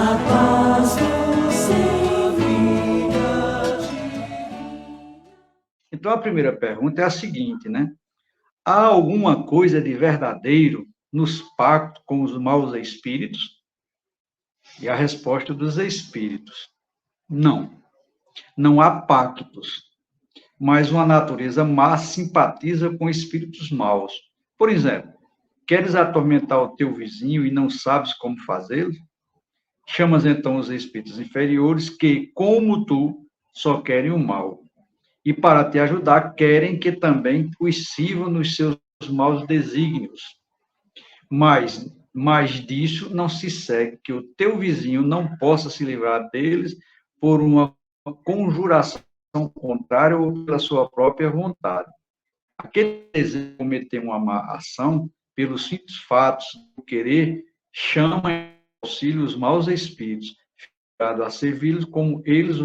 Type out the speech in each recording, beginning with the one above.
a paz do Senhor. Então, a primeira pergunta é a seguinte, né? Há alguma coisa de verdadeiro nos pactos com os maus espíritos? E a resposta dos espíritos: não. Não há pactos, mas uma natureza má simpatiza com espíritos maus. Por exemplo, queres atormentar o teu vizinho e não sabes como fazê-lo? Chamas então os espíritos inferiores que, como tu, só querem o mal. E para te ajudar, querem que também os sirvam nos seus maus desígnios. Mas disso não se segue que o teu vizinho não possa se livrar deles por uma conjuração contrária ou pela sua própria vontade. Aquele que deseja cometer uma má ação, pelos simples fatos do querer, chama em auxílio os maus espíritos, ficando a servi-los como eles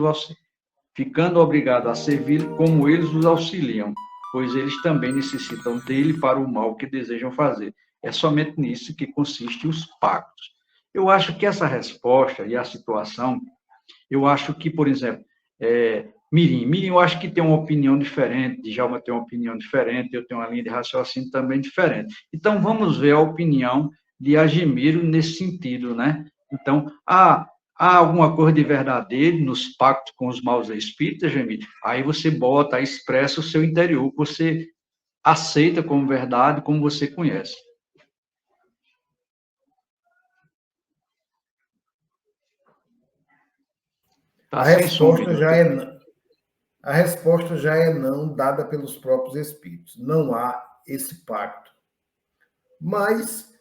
ficando obrigado a servi-lo como eles os auxiliam, pois eles também necessitam dele para o mal que desejam fazer. É somente nisso que consistem os pactos. Eu acho que essa resposta e a situação, eu acho que, por exemplo, Mirim, eu acho que tem uma opinião diferente, Djalma tem uma opinião diferente, eu tenho uma linha de raciocínio também diferente. Então, vamos ver a opinião de Agemiro nesse sentido, né? Então, há alguma coisa de verdadeiro nos pactos com os maus espíritos, Agemiro? Aí você bota, expressa o seu interior, que você aceita como verdade, como você conhece. Tá sem som, Mirim. A resposta já é não, dada pelos próprios espíritos. Não há esse pacto. Mas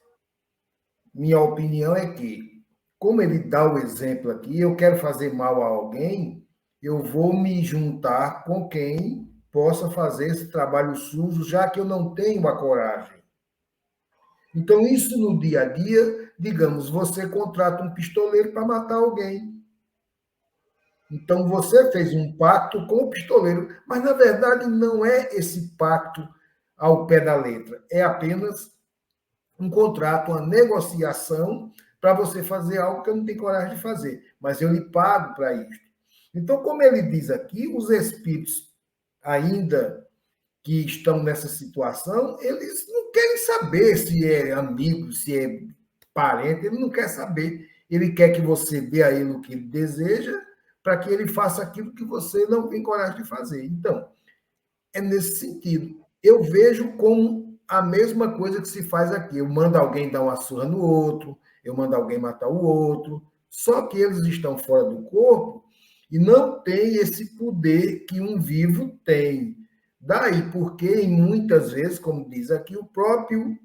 minha opinião é que, como ele dá o exemplo aqui, eu quero fazer mal a alguém, eu vou me juntar com quem possa fazer esse trabalho sujo, já que eu não tenho a coragem. Então, isso no dia a dia, digamos, você contrata um pistoleiro para matar alguém. Então, você fez um pacto com o pistoleiro, mas, na verdade, não é esse pacto ao pé da letra. É apenas um contrato, uma negociação para você fazer algo que eu não tenho coragem de fazer, mas eu lhe pago para isso. Então, como ele diz aqui, os espíritos, ainda que estão nessa situação, eles não querem saber se é amigo, se é parente, ele não quer saber. Ele quer que você dê a ele o que ele deseja, para que ele faça aquilo que você não tem coragem de fazer. Então, é nesse sentido. Eu vejo como a mesma coisa que se faz aqui. Eu mando alguém dar uma surra no outro, eu mando alguém matar o outro, só que eles estão fora do corpo e não têm esse poder que um vivo tem. Daí porque, muitas vezes, como diz aqui, o próprio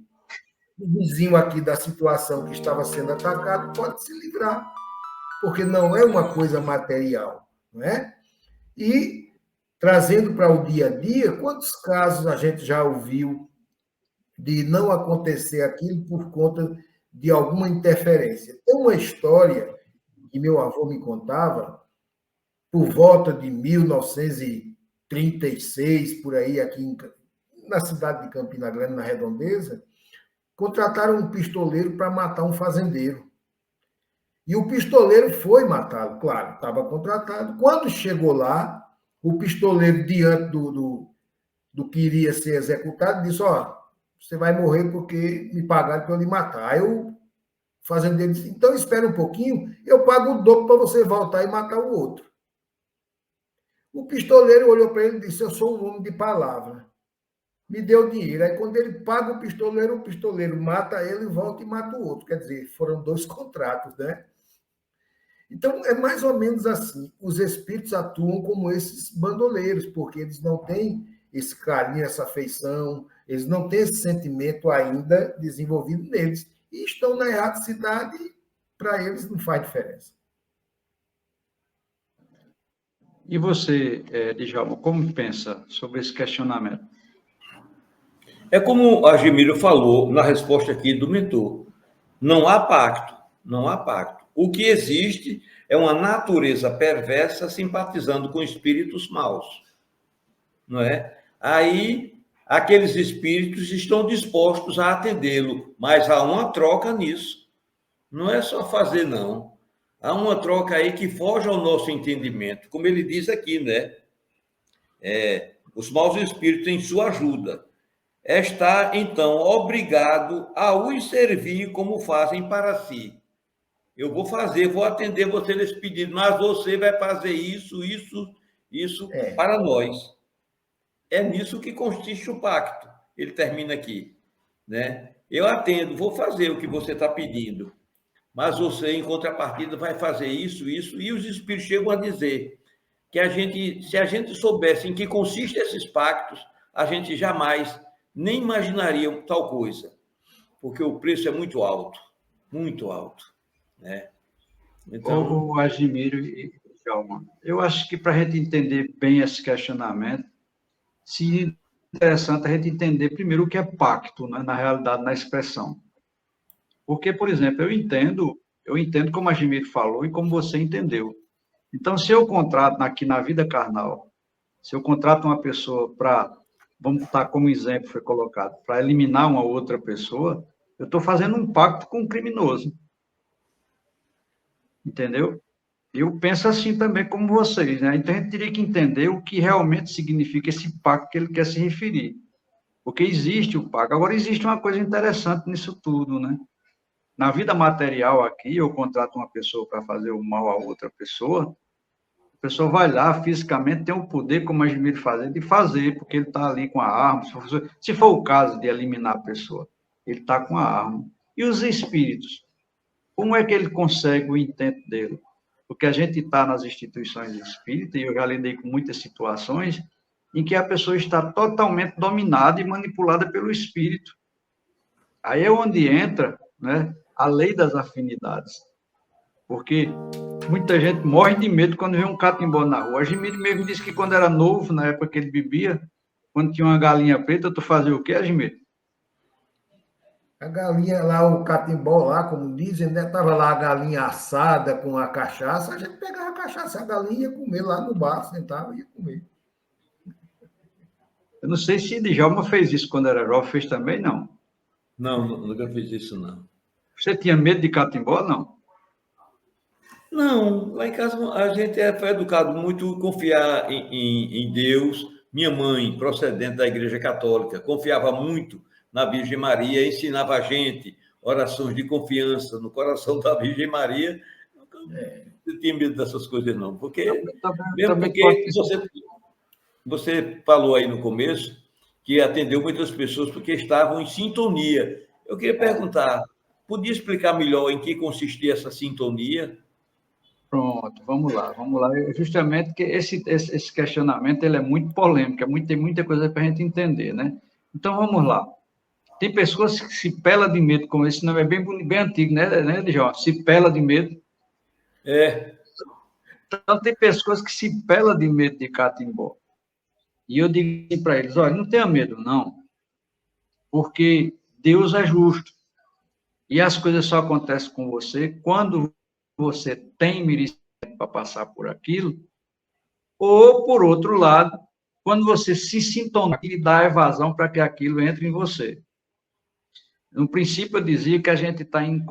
vizinho aqui da situação que estava sendo atacado pode se livrar, porque não é uma coisa material, não é? E, trazendo para o dia a dia, quantos casos a gente já ouviu de não acontecer aquilo por conta de alguma interferência? Tem uma história que meu avô me contava, por volta de 1936, por aí, aqui na cidade de Campina Grande, na Redondeza, contrataram um pistoleiro para matar um fazendeiro. E o pistoleiro foi matá-lo, claro, estava contratado. Quando chegou lá, o pistoleiro, diante do que iria ser executado, disse: ó, você vai morrer porque me pagaram para eu lhe matar. Aí o fazendeiro disse: então espera um pouquinho, eu pago o dobro para você voltar e matar o outro. O pistoleiro olhou para ele e disse: eu sou um homem de palavra. Me deu dinheiro. Aí, quando ele paga o pistoleiro mata ele, volta e mata o outro. Quer dizer, foram 2 contratos, né? Então, é mais ou menos assim. Os espíritos atuam como esses bandoleiros, porque eles não têm esse carinho, essa afeição, eles não têm esse sentimento ainda desenvolvido neles. E estão na erraticidade, para eles não faz diferença. E você, Djalma, como pensa sobre esse questionamento? É como a Gemílio falou na resposta aqui do mentor. Não há pacto, não há pacto. O que existe é uma natureza perversa simpatizando com espíritos maus, não é? Aí, aqueles espíritos estão dispostos a atendê-lo, mas há uma troca nisso. Não é só fazer, não. Há uma troca aí que foge ao nosso entendimento, como ele diz aqui, né? Os maus espíritos em sua ajuda. Está, então, obrigado a os servir como fazem para si. Eu vou atender você nesse pedido, mas você vai fazer isso para nós. É nisso que consiste o pacto. Ele termina aqui, né? Eu atendo, vou fazer o que você está pedindo, mas você, em contrapartida, vai fazer isso, e os espíritos chegam a dizer que se a gente soubesse em que consistem esses pactos, a gente jamais nem imaginaria tal coisa, porque o preço é muito alto, né? Então, O Agimiro e Djalma, eu acho que para a gente entender bem esse questionamento, seria interessante a gente entender primeiro o que é pacto, né, na realidade, na expressão. Porque, por exemplo, eu entendo como a Agimiro falou e como você entendeu. Então, se eu contrato aqui na vida carnal, se eu contrato uma pessoa para, vamos estar como exemplo foi colocado, para eliminar uma outra pessoa, eu estou fazendo um pacto com um criminoso. Entendeu? Eu penso assim também como vocês, né? Então, a gente teria que entender o que realmente significa esse pacto que ele quer se referir. Porque existe o pacto. Agora, existe uma coisa interessante nisso tudo, né? Na vida material aqui, eu contrato uma pessoa para fazer o mal a outra pessoa, a pessoa vai lá, fisicamente, tem o poder, como a gente fazer, de fazer, porque ele está ali com a arma. Se for o caso de eliminar a pessoa, ele está com a arma. E os espíritos? Como é que ele consegue o intento dele? Porque a gente está nas instituições espíritas, e eu já lidei com muitas situações, em que a pessoa está totalmente dominada e manipulada pelo espírito. Aí é onde entra, né, a lei das afinidades. Porque muita gente morre de medo quando vê um catimbó na rua. A Agimiro mesmo disse que quando era novo, na época que ele bebia, quando tinha uma galinha preta, tu fazia o quê, Agimiro? A galinha lá, o catimbó lá, como dizem, né? Tava lá a galinha assada com a cachaça, a gente pegava a cachaça, a galinha ia comer lá no bar, sentava e ia comer. Eu não sei se Djalma fez isso quando era jovem, fez também, não. não, nunca fiz isso, não. Você tinha medo de catimbó, não? Não, lá em casa a gente foi educado muito a confiar em Deus. Minha mãe, procedente da Igreja Católica, confiava muito na Virgem Maria, ensinava a gente orações de confiança no coração da Virgem Maria. Não tinha medo dessas coisas, não, porque você falou aí no começo que atendeu muitas pessoas porque estavam em sintonia. Eu queria perguntar, podia explicar melhor em que consistia essa sintonia? Pronto, vamos lá. Justamente que esse questionamento ele é muito polêmico, tem muita coisa para a gente entender, né? Então, vamos lá. Tem pessoas que se pela de medo, como esse nome é bem antigo, né, Djalma? Se pela de medo. Então, tem pessoas que se pela de medo de catimbó. E eu digo para eles, olha, não tenha medo, não, porque Deus é justo. E as coisas só acontecem com você quando você tem merecimento para passar por aquilo, ou, por outro lado, quando você se sintoniza e dá evasão para que aquilo entre em você. No princípio, eu dizia que a gente está em